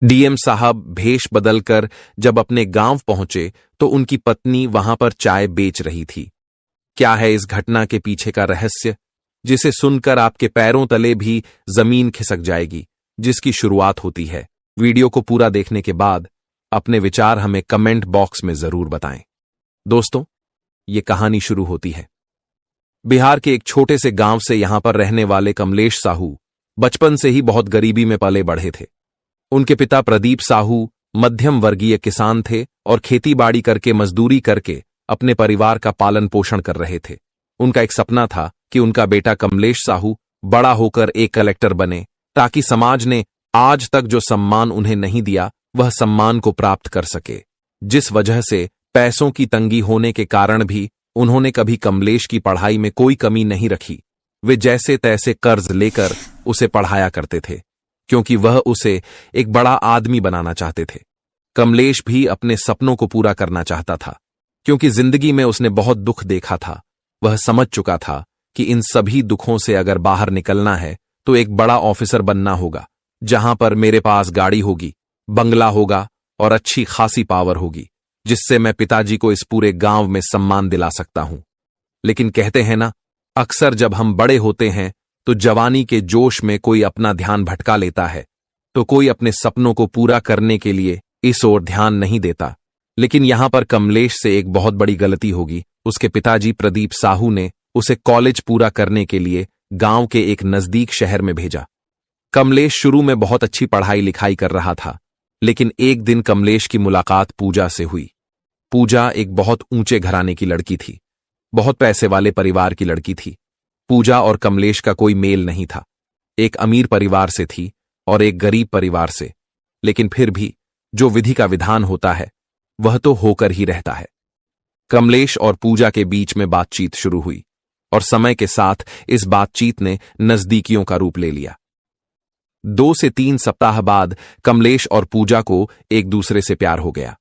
DM साहब भेष बदलकर जब अपने गांव पहुंचे तो उनकी पत्नी वहां पर चाय बेच रही थी। क्या है इस घटना के पीछे का रहस्य, जिसे सुनकर आपके पैरों तले भी जमीन खिसक जाएगी, जिसकी शुरुआत होती है। वीडियो को पूरा देखने के बाद अपने विचार हमें कमेंट बॉक्स में जरूर बताएं। दोस्तों, ये कहानी शुरू होती है बिहार के एक छोटे से गांव से। यहां पर रहने वाले कमलेश साहू बचपन से ही बहुत गरीबी में पले बढ़े थे। उनके पिता प्रदीप साहू मध्यम वर्गीय किसान थे और खेतीबाड़ी करके मजदूरी करके अपने परिवार का पालन पोषण कर रहे थे। उनका एक सपना था कि उनका बेटा कमलेश साहू बड़ा होकर एक कलेक्टर बने, ताकि समाज ने आज तक जो सम्मान उन्हें नहीं दिया वह सम्मान को प्राप्त कर सके। जिस वजह से पैसों की तंगी होने के कारण भी उन्होंने कभी कमलेश की पढ़ाई में कोई कमी नहीं रखी। वे जैसे तैसे कर्ज लेकर उसे पढ़ाया करते थे, क्योंकि वह उसे एक बड़ा आदमी बनाना चाहते थे। कमलेश भी अपने सपनों को पूरा करना चाहता था, क्योंकि जिंदगी में उसने बहुत दुख देखा था। वह समझ चुका था कि इन सभी दुखों से अगर बाहर निकलना है तो एक बड़ा ऑफिसर बनना होगा, जहां पर मेरे पास गाड़ी होगी, बंगला होगा और अच्छी खासी पावर होगी, जिससे मैं पिताजी को इस पूरे गांव में सम्मान दिला सकता हूं। लेकिन कहते हैं ना, अक्सर जब हम बड़े होते हैं तो जवानी के जोश में कोई अपना ध्यान भटका लेता है, तो कोई अपने सपनों को पूरा करने के लिए इस ओर ध्यान नहीं देता। लेकिन यहां पर कमलेश से एक बहुत बड़ी गलती होगी। उसके पिताजी प्रदीप साहू ने उसे कॉलेज पूरा करने के लिए गांव के एक नजदीक शहर में भेजा। कमलेश शुरू में बहुत अच्छी पढ़ाई लिखाई कर रहा था, लेकिन एक दिन कमलेश की मुलाकात पूजा से हुई। पूजा एक बहुत ऊंचे घराने की लड़की थी, बहुत पैसे वाले परिवार की लड़की थी। पूजा और कमलेश का कोई मेल नहीं था। एक अमीर परिवार से थी और एक गरीब परिवार से, लेकिन फिर भी जो विधि का विधान होता है वह तो होकर ही रहता है। कमलेश और पूजा के बीच में बातचीत शुरू हुई और समय के साथ इस बातचीत ने नजदीकियों का रूप ले लिया। 2 से 3 सप्ताह बाद कमलेश और पूजा को एक दूसरे से प्यार हो गया।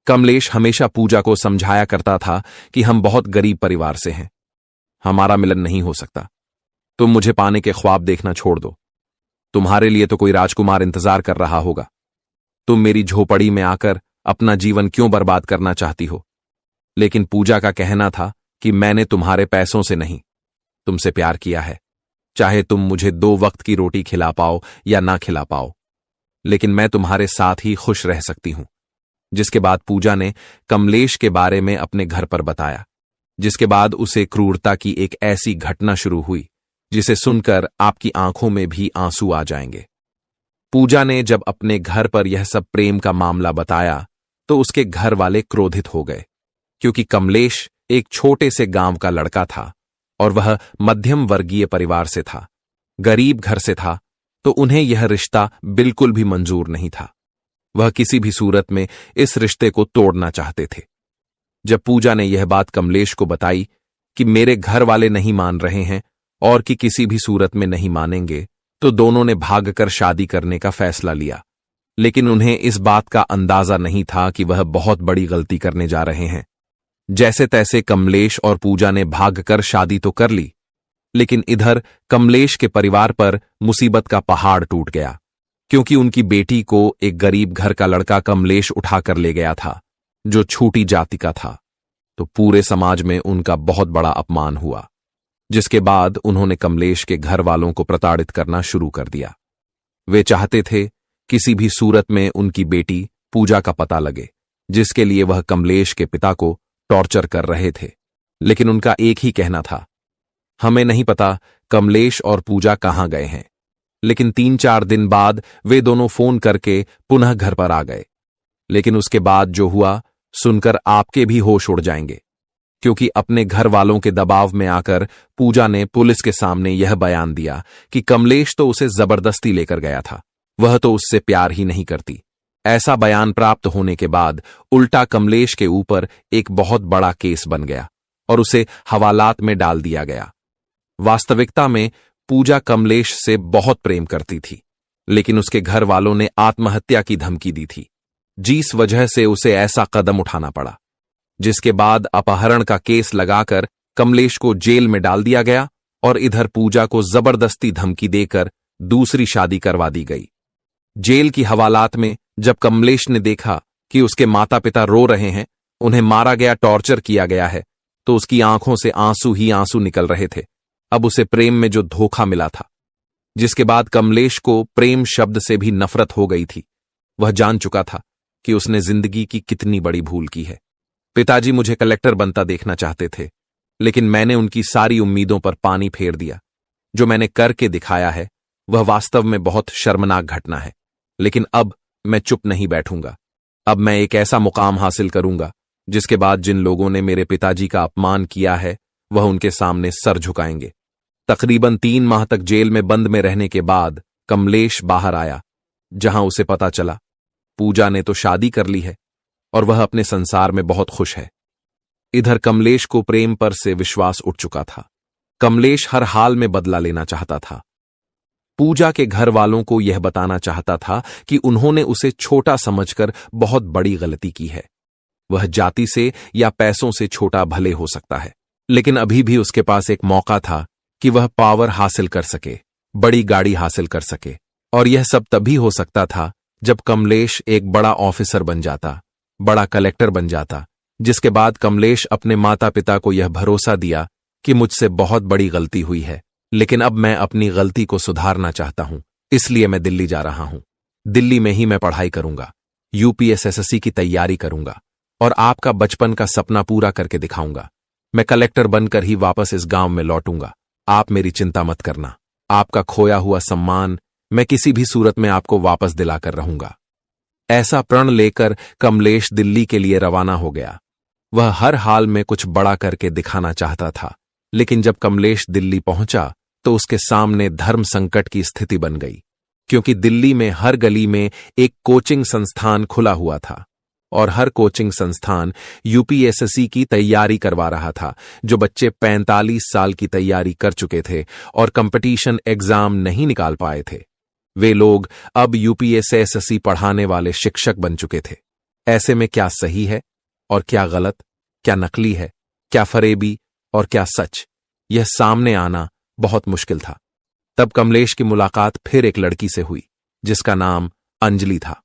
कमलेश हमेशा पूजा को समझाया करता था कि हम बहुत गरीब परिवार से हैं, हमारा मिलन नहीं हो सकता। तुम मुझे पाने के ख्वाब देखना छोड़ दो, तुम्हारे लिए तो कोई राजकुमार इंतजार कर रहा होगा। तुम मेरी झोपड़ी में आकर अपना जीवन क्यों बर्बाद करना चाहती हो? लेकिन पूजा का कहना था कि मैंने तुम्हारे पैसों से नहीं, तुमसे प्यार किया है। चाहे तुम मुझे 2 वक्त की रोटी खिला पाओ या ना खिला पाओ, लेकिन मैं तुम्हारे साथ ही खुश रह सकती हूं। जिसके बाद पूजा ने कमलेश के बारे में अपने घर पर बताया, जिसके बाद उसे क्रूरता की एक ऐसी घटना शुरू हुई जिसे सुनकर आपकी आंखों में भी आंसू आ जाएंगे। पूजा ने जब अपने घर पर यह सब प्रेम का मामला बताया तो उसके घर वाले क्रोधित हो गए, क्योंकि कमलेश एक छोटे से गांव का लड़का था और वह मध्यम वर्गीय परिवार से था, गरीब घर से था, तो उन्हें यह रिश्ता बिल्कुल भी मंजूर नहीं था। वह किसी भी सूरत में इस रिश्ते को तोड़ना चाहते थे। जब पूजा ने यह बात कमलेश को बताई कि मेरे घर वाले नहीं मान रहे हैं और कि किसी भी सूरत में नहीं मानेंगे, तो दोनों ने भागकर शादी करने का फैसला लिया। लेकिन उन्हें इस बात का अंदाजा नहीं था कि वह बहुत बड़ी गलती करने जा रहे हैं। जैसे तैसे कमलेश और पूजा ने भागकर शादी तो कर ली, लेकिन इधर कमलेश के परिवार पर मुसीबत का पहाड़ टूट गया, क्योंकि उनकी बेटी को एक गरीब घर का लड़का कमलेश उठाकर ले गया था, जो छोटी जाति का था। तो पूरे समाज में उनका बहुत बड़ा अपमान हुआ, जिसके बाद उन्होंने कमलेश के घर वालों को प्रताड़ित करना शुरू कर दिया। वे चाहते थे किसी भी सूरत में उनकी बेटी पूजा का पता लगे, जिसके लिए वह कमलेश के पिता को टॉर्चर कर रहे थे। लेकिन उनका एक ही कहना था, हमें नहीं पता कमलेश और पूजा कहां गए हैं। लेकिन 3-4 दिन बाद वे दोनों फोन करके पुनः घर पर आ गए। लेकिन उसके बाद जो हुआ सुनकर आपके भी होश उड़ जाएंगे, क्योंकि अपने घर वालों के दबाव में आकर पूजा ने पुलिस के सामने यह बयान दिया कि कमलेश तो उसे जबरदस्ती लेकर गया था, वह तो उससे प्यार ही नहीं करती। ऐसा बयान प्राप्त होने के बाद उल्टा कमलेश के ऊपर एक बहुत बड़ा केस बन गया और उसे हवालात में डाल दिया गया। वास्तविकता में पूजा कमलेश से बहुत प्रेम करती थी, लेकिन उसके घर वालों ने आत्महत्या की धमकी दी थी, जिस वजह से उसे ऐसा कदम उठाना पड़ा। जिसके बाद अपहरण का केस लगाकर कमलेश को जेल में डाल दिया गया और इधर पूजा को जबरदस्ती धमकी देकर दूसरी शादी करवा दी गई। जेल की हवालात में जब कमलेश ने देखा कि उसके माता पिता रो रहे हैं, उन्हें मारा गया, टॉर्चर किया गया है, तो उसकी आंखों से आंसू ही आंसू निकल रहे थे। अब उसे प्रेम में जो धोखा मिला था, जिसके बाद कमलेश को प्रेम शब्द से भी नफरत हो गई थी। वह जान चुका था कि उसने जिंदगी की कितनी बड़ी भूल की है। पिताजी मुझे कलेक्टर बनता देखना चाहते थे, लेकिन मैंने उनकी सारी उम्मीदों पर पानी फेर दिया। जो मैंने करके दिखाया है वह वास्तव में बहुत शर्मनाक घटना है, लेकिन अब मैं चुप नहीं बैठूंगा। अब मैं एक ऐसा मुकाम हासिल करूंगा जिसके बाद जिन लोगों ने मेरे पिताजी का अपमान किया है वह उनके सामने सर झुकाएंगे। तकरीबन 3 माह तक जेल में बंद में रहने के बाद कमलेश बाहर आया, जहां उसे पता चला पूजा ने तो शादी कर ली है और वह अपने संसार में बहुत खुश है। इधर कमलेश को प्रेम पर से विश्वास उठ चुका था। कमलेश हर हाल में बदला लेना चाहता था। पूजा के घर वालों को यह बताना चाहता था कि उन्होंने उसे छोटा समझकर बहुत बड़ी गलती की है। वह जाति से या पैसों से छोटा भले हो सकता है, लेकिन अभी भी उसके पास एक मौका था कि वह पावर हासिल कर सके, बड़ी गाड़ी हासिल कर सके, और यह सब तभी हो सकता था जब कमलेश एक बड़ा ऑफिसर बन जाता, बड़ा कलेक्टर बन जाता, जिसके बाद कमलेश अपने माता पिता को यह भरोसा दिया कि मुझसे बहुत बड़ी गलती हुई है, लेकिन अब मैं अपनी गलती को सुधारना चाहता हूं, इसलिए मैं दिल्ली जा रहा हूं। दिल्ली में ही मैं पढ़ाई करूंगा, यूपीएसएससी की तैयारी करूंगा और आपका बचपन का सपना पूरा करके दिखाऊंगा। मैं कलेक्टर बनकर ही वापस इस गांव में लौटूंगा। आप मेरी चिंता मत करना। आपका खोया हुआ सम्मान मैं किसी भी सूरत में आपको वापस दिलाकर रहूंगा। ऐसा प्रण लेकर कमलेश दिल्ली के लिए रवाना हो गया। वह हर हाल में कुछ बड़ा करके दिखाना चाहता था, लेकिन जब कमलेश दिल्ली पहुंचा तो उसके सामने धर्म संकट की स्थिति बन गई, क्योंकि दिल्ली में हर गली में एक कोचिंग संस्थान खुला हुआ था और हर कोचिंग संस्थान यूपीएसएससी की तैयारी करवा रहा था। जो बच्चे 45 साल की तैयारी कर चुके थे और कंपटीशन एग्जाम नहीं निकाल पाए थे, वे लोग अब यूपीएसएससी पढ़ाने वाले शिक्षक बन चुके थे। ऐसे में क्या सही है और क्या गलत, क्या नकली है, क्या फरेबी और क्या सच, यह सामने आना बहुत मुश्किल था। तब कमलेश की मुलाकात फिर एक लड़की से हुई जिसका नाम अंजलि था।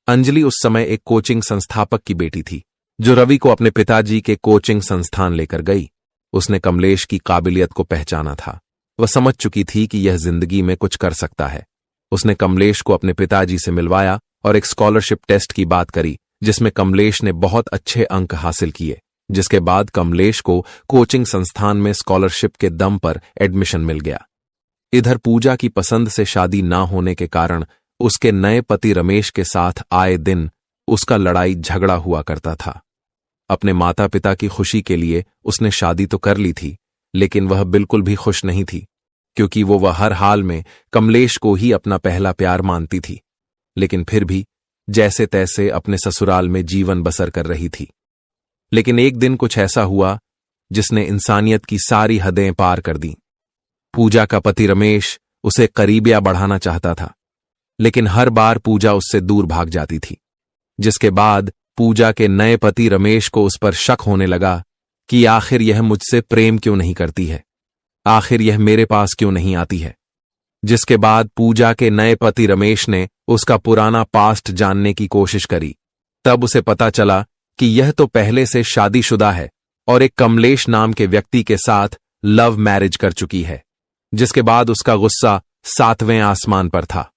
अंजलि उस समय एक कोचिंग संस्थापक की बेटी थी, जो रवि को अपने पिताजी के कोचिंग संस्थान लेकर गई। उसने कमलेश की काबिलियत को पहचाना था। वह समझ चुकी थी कि यह जिंदगी में कुछ कर सकता है। उसने कमलेश को अपने पिताजी से मिलवाया और एक स्कॉलरशिप टेस्ट की बात करी, जिसमें कमलेश ने बहुत अच्छे अंक हासिल किए, जिसके बाद कमलेश को कोचिंग संस्थान में स्कॉलरशिप के दम पर एडमिशन मिल गया। इधर पूजा की पसंद से शादी ना होने के कारण उसके नए पति रमेश के साथ आए दिन उसका लड़ाई झगड़ा हुआ करता था। अपने माता पिता की खुशी के लिए उसने शादी तो कर ली थी, लेकिन वह बिल्कुल भी खुश नहीं थी, क्योंकि वह हर हाल में कमलेश को ही अपना पहला प्यार मानती थी, लेकिन फिर भी जैसे तैसे अपने ससुराल में जीवन बसर कर रही थी। लेकिन एक दिन कुछ ऐसा हुआ जिसने इंसानियत की सारी हदें पार कर दी। पूजा का पति रमेश उसे करीबिया बढ़ाना चाहता था, लेकिन हर बार पूजा उससे दूर भाग जाती थी, जिसके बाद पूजा के नए पति रमेश को उस पर शक होने लगा कि आखिर यह मुझसे प्रेम क्यों नहीं करती है, आखिर यह मेरे पास क्यों नहीं आती है। जिसके बाद पूजा के नए पति रमेश ने उसका पुराना पास्ट जानने की कोशिश करी। तब उसे पता चला कि यह तो पहले से शादीशुदा है और एक कमलेश नाम के व्यक्ति के साथ लव मैरिज कर चुकी है। जिसके बाद उसका गुस्सा 7वें आसमान पर था।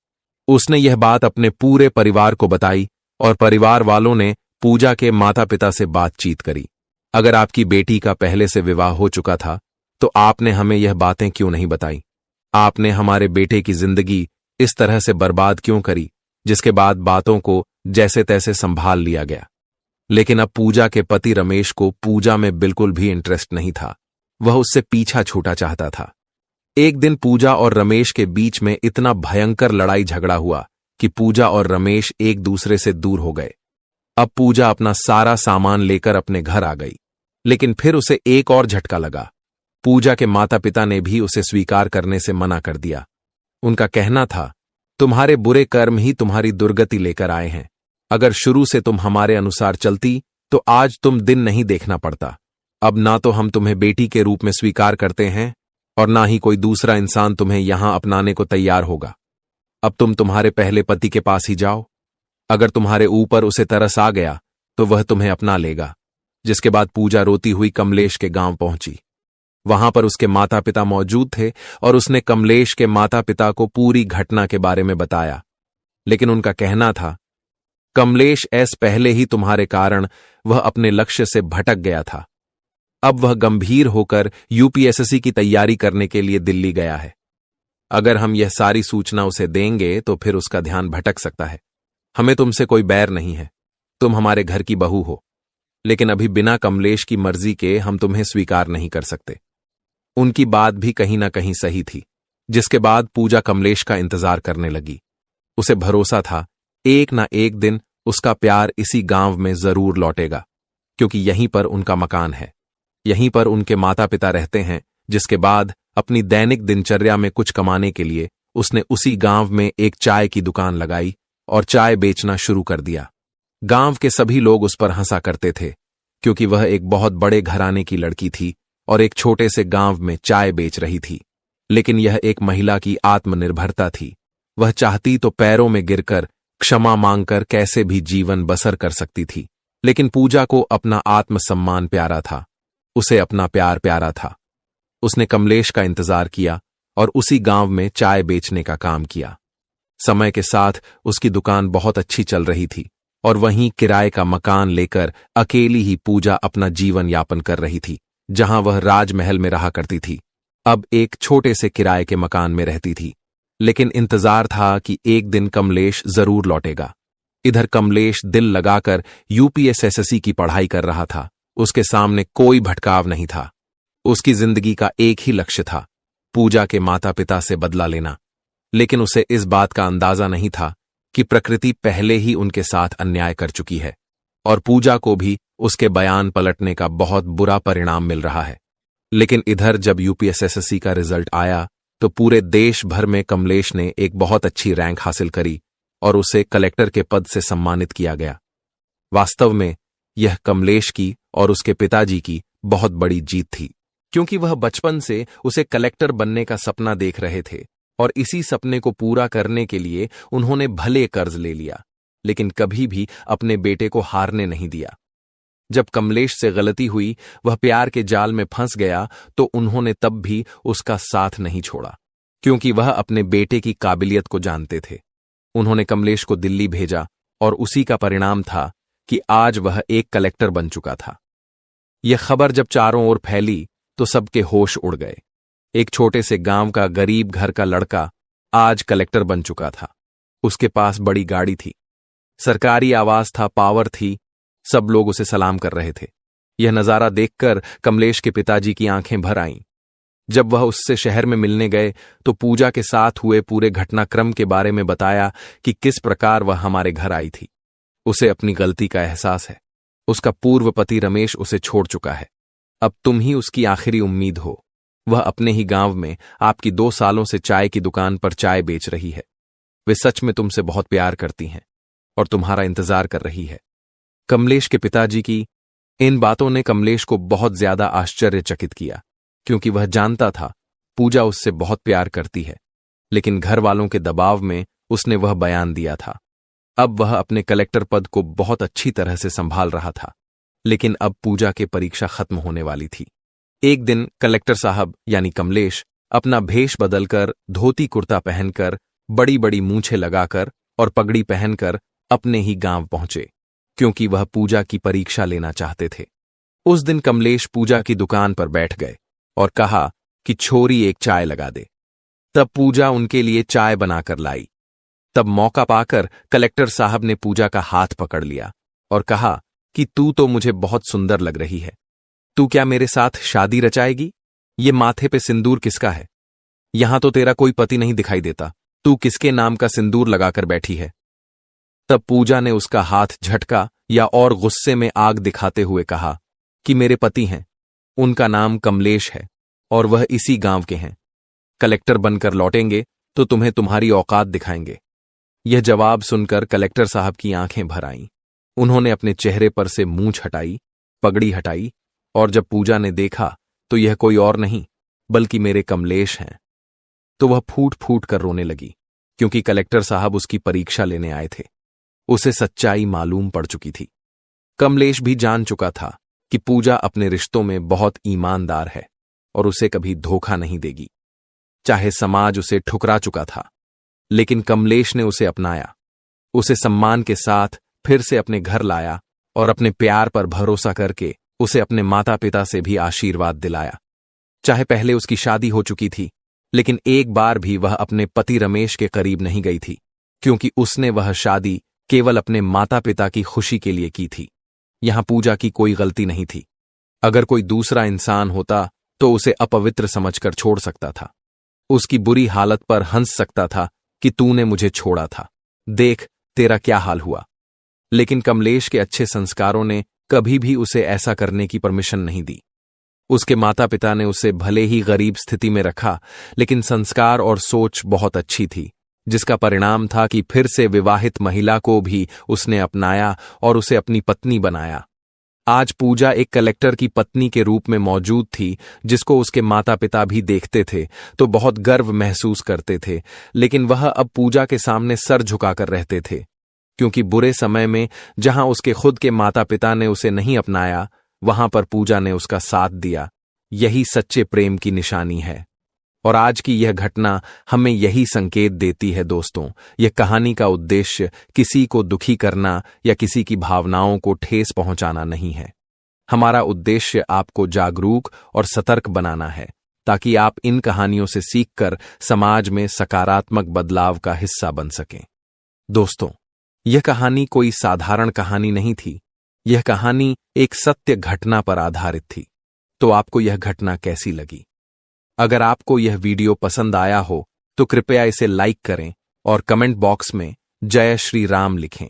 उसने यह बात अपने पूरे परिवार को बताई और परिवार वालों ने पूजा के माता पिता से बातचीत करी। अगर आपकी बेटी का पहले से विवाह हो चुका था तो आपने हमें यह बातें क्यों नहीं बताई? आपने हमारे बेटे की जिंदगी इस तरह से बर्बाद क्यों करी? जिसके बाद बातों को जैसे तैसे संभाल लिया गया। लेकिन अब पूजा के पति रमेश को पूजा में बिल्कुल भी इंटरेस्ट नहीं था। वह उससे पीछा छूटा चाहता था। एक दिन पूजा और रमेश के बीच में इतना भयंकर लड़ाई झगड़ा हुआ कि पूजा और रमेश एक दूसरे से दूर हो गए। अब पूजा अपना सारा सामान लेकर अपने घर आ गई, लेकिन फिर उसे एक और झटका लगा। पूजा के माता पिता ने भी उसे स्वीकार करने से मना कर दिया। उनका कहना था, तुम्हारे बुरे कर्म ही तुम्हारी दुर्गति लेकर आए हैं। अगर शुरू से तुम हमारे अनुसार चलती तो आज तुम दिन नहीं देखना पड़ता। अब ना तो हम तुम्हें बेटी के रूप में स्वीकार करते हैं और ना ही कोई दूसरा इंसान तुम्हें यहां अपनाने को तैयार होगा। अब तुम तुम्हारे पहले पति के पास ही जाओ। अगर तुम्हारे ऊपर उसे तरस आ गया तो वह तुम्हें अपना लेगा। जिसके बाद पूजा रोती हुई कमलेश के गांव पहुंची। वहां पर उसके माता पिता मौजूद थे और उसने कमलेश के माता पिता को पूरी घटना के बारे में बताया। लेकिन उनका कहना था, कमलेश पहले ही तुम्हारे कारण वह अपने लक्ष्य से भटक गया था। अब वह गंभीर होकर यूपीएससी की तैयारी करने के लिए दिल्ली गया है। अगर हम यह सारी सूचना उसे देंगे तो फिर उसका ध्यान भटक सकता है। हमें तुमसे कोई बैर नहीं है, तुम हमारे घर की बहू हो, लेकिन अभी बिना कमलेश की मर्जी के हम तुम्हें स्वीकार नहीं कर सकते। उनकी बात भी कहीं ना कहीं सही थी। जिसके बाद पूजा कमलेश का इंतजार करने लगी। उसे भरोसा था एक ना एक दिन उसका प्यार इसी गांव में जरूर लौटेगा, क्योंकि यहीं पर उनका मकान है, यहीं पर उनके माता पिता रहते हैं। जिसके बाद अपनी दैनिक दिनचर्या में कुछ कमाने के लिए उसने उसी गांव में एक चाय की दुकान लगाई और चाय बेचना शुरू कर दिया। गांव के सभी लोग उस पर हंसा करते थे, क्योंकि वह एक बहुत बड़े घराने की लड़की थी और एक छोटे से गांव में चाय बेच रही थी। लेकिन यह एक महिला की आत्मनिर्भरता थी। वह चाहती तो पैरों में गिरकर क्षमा मांगकर कैसे भी जीवन बसर कर सकती थी। लेकिन पूजा को अपना आत्मसम्मान प्यारा था, उसे अपना प्यार प्यारा था। उसने कमलेश का इंतजार किया और उसी गांव में चाय बेचने का काम किया। समय के साथ उसकी दुकान बहुत अच्छी चल रही थी और वहीं किराए का मकान लेकर अकेली ही पूजा अपना जीवन यापन कर रही थी। जहां वह राजमहल में रहा करती थी, अब एक छोटे से किराए के मकान में रहती थी। लेकिन इंतजार था कि एक दिन कमलेश जरूर लौटेगा। इधर कमलेश दिल लगाकर यूपीएससी की पढ़ाई कर रहा था। उसके सामने कोई भटकाव नहीं था। उसकी जिंदगी का एक ही लक्ष्य था, पूजा के माता पिता से बदला लेना। लेकिन उसे इस बात का अंदाजा नहीं था कि प्रकृति पहले ही उनके साथ अन्याय कर चुकी है और पूजा को भी उसके बयान पलटने का बहुत बुरा परिणाम मिल रहा है। लेकिन इधर जब यूपीएससी का रिजल्ट आया तो पूरे देश भर में कमलेश ने एक बहुत अच्छी रैंक हासिल करी और उसे कलेक्टर के पद से सम्मानित किया गया। वास्तव में यह कमलेश की और उसके पिताजी की बहुत बड़ी जीत थी, क्योंकि वह बचपन से उसे कलेक्टर बनने का सपना देख रहे थे और इसी सपने को पूरा करने के लिए उन्होंने भले कर्ज ले लिया, लेकिन कभी भी अपने बेटे को हारने नहीं दिया। जब कमलेश से गलती हुई, वह प्यार के जाल में फंस गया, तो उन्होंने तब भी उसका साथ नहीं छोड़ा, क्योंकि वह अपने बेटे की काबिलियत को जानते थे। उन्होंने कमलेश को दिल्ली भेजा और उसी का परिणाम था कि आज वह एक कलेक्टर बन चुका था। यह खबर जब चारों ओर फैली तो सबके होश उड़ गए। एक छोटे से गांव का गरीब घर का लड़का आज कलेक्टर बन चुका था। उसके पास बड़ी गाड़ी थी, सरकारी आवास था, पावर थी, सब लोग उसे सलाम कर रहे थे। यह नजारा देखकर कमलेश के पिताजी की आंखें भर आईं। जब वह उससे शहर में मिलने गए तो पूजा के साथ हुए पूरे घटनाक्रम के बारे में बताया कि किस प्रकार वह हमारे घर आई थी। उसे अपनी गलती का एहसास है। उसका पूर्व पति रमेश उसे छोड़ चुका है। अब तुम ही उसकी आखिरी उम्मीद हो। वह अपने ही गांव में आपकी 2 सालों से चाय की दुकान पर चाय बेच रही है। वे सच में तुमसे बहुत प्यार करती हैं और तुम्हारा इंतजार कर रही है। कमलेश के पिताजी की इन बातों ने कमलेश को बहुत ज्यादा आश्चर्यचकित किया, क्योंकि वह जानता था पूजा उससे बहुत प्यार करती है, लेकिन घर वालों के दबाव में उसने वह बयान दिया था। अब वह अपने कलेक्टर पद को बहुत अच्छी तरह से संभाल रहा था, लेकिन अब पूजा की परीक्षा खत्म होने वाली थी। एक दिन कलेक्टर साहब यानी कमलेश अपना भेष बदलकर, धोती कुर्ता पहनकर, बड़ी बड़ी मूंछें लगाकर और पगड़ी पहनकर अपने ही गांव पहुंचे, क्योंकि वह पूजा की परीक्षा लेना चाहते थे। उस दिन कमलेश पूजा की दुकान पर बैठ गए और कहा कि छोरी एक चाय लगा दे। तब पूजा उनके लिए चाय बनाकर लाई। तब मौका पाकर कलेक्टर साहब ने पूजा का हाथ पकड़ लिया और कहा कि तू तो मुझे बहुत सुंदर लग रही है, तू क्या मेरे साथ शादी रचाएगी? ये माथे पे सिंदूर किसका है? यहां तो तेरा कोई पति नहीं दिखाई देता, तू किसके नाम का सिंदूर लगाकर बैठी है? तब पूजा ने उसका हाथ झटका या और गुस्से में आग दिखाते हुए कहा कि मेरे पति हैं, उनका नाम कमलेश है और वह इसी गांव के हैं। कलेक्टर बनकर लौटेंगे तो तुम्हें तुम्हारी औकात दिखाएंगे। यह जवाब सुनकर कलेक्टर साहब की आंखें भर आईं। उन्होंने अपने चेहरे पर से मूंछ हटाई, पगड़ी हटाई और जब पूजा ने देखा तो यह कोई और नहीं बल्कि मेरे कमलेश हैं, तो वह फूट फूट कर रोने लगी। क्योंकि कलेक्टर साहब उसकी परीक्षा लेने आए थे। उसे सच्चाई मालूम पड़ चुकी थी। कमलेश भी जान चुका था कि पूजा अपने रिश्तों में बहुत ईमानदार है और उसे कभी धोखा नहीं देगी। चाहे समाज उसे ठुकरा चुका था, लेकिन कमलेश ने उसे अपनाया, उसे सम्मान के साथ फिर से अपने घर लाया और अपने प्यार पर भरोसा करके उसे अपने माता पिता से भी आशीर्वाद दिलाया। चाहे पहले उसकी शादी हो चुकी थी, लेकिन एक बार भी वह अपने पति रमेश के करीब नहीं गई थी, क्योंकि उसने वह शादी केवल अपने माता पिता की खुशी के लिए की थी। यहां पूजा की कोई गलती नहीं थी। अगर कोई दूसरा इंसान होता तो उसे अपवित्र समझकर छोड़ सकता था, उसकी बुरी हालत पर हंस सकता था कि तूने मुझे छोड़ा था, देख तेरा क्या हाल हुआ। लेकिन कमलेश के अच्छे संस्कारों ने कभी भी उसे ऐसा करने की परमिशन नहीं दी। उसके माता पिता ने उसे भले ही गरीब स्थिति में रखा, लेकिन संस्कार और सोच बहुत अच्छी थी, जिसका परिणाम था कि फिर से विवाहित महिला को भी उसने अपनाया और उसे अपनी पत्नी बनाया। आज पूजा एक कलेक्टर की पत्नी के रूप में मौजूद थी, जिसको उसके माता पिता भी देखते थे तो बहुत गर्व महसूस करते थे। लेकिन वह अब पूजा के सामने सर झुकाकर रहते थे, क्योंकि बुरे समय में जहां उसके खुद के माता पिता ने उसे नहीं अपनाया, वहां पर पूजा ने उसका साथ दिया। यही सच्चे प्रेम की निशानी है। और आज की यह घटना हमें यही संकेत देती है दोस्तों, यह कहानी का उद्देश्य किसी को दुखी करना या किसी की भावनाओं को ठेस पहुंचाना नहीं है। हमारा उद्देश्य आपको जागरूक और सतर्क बनाना है, ताकि आप इन कहानियों से सीखकर समाज में सकारात्मक बदलाव का हिस्सा बन सकें। दोस्तों, यह कहानी कोई साधारण कहानी नहीं थी। यह कहानी एक सत्य घटना पर आधारित थी। तो आपको यह घटना कैसी लगी? अगर आपको यह वीडियो पसंद आया हो तो कृपया इसे लाइक करें और कमेंट बॉक्स में जय श्री राम लिखें।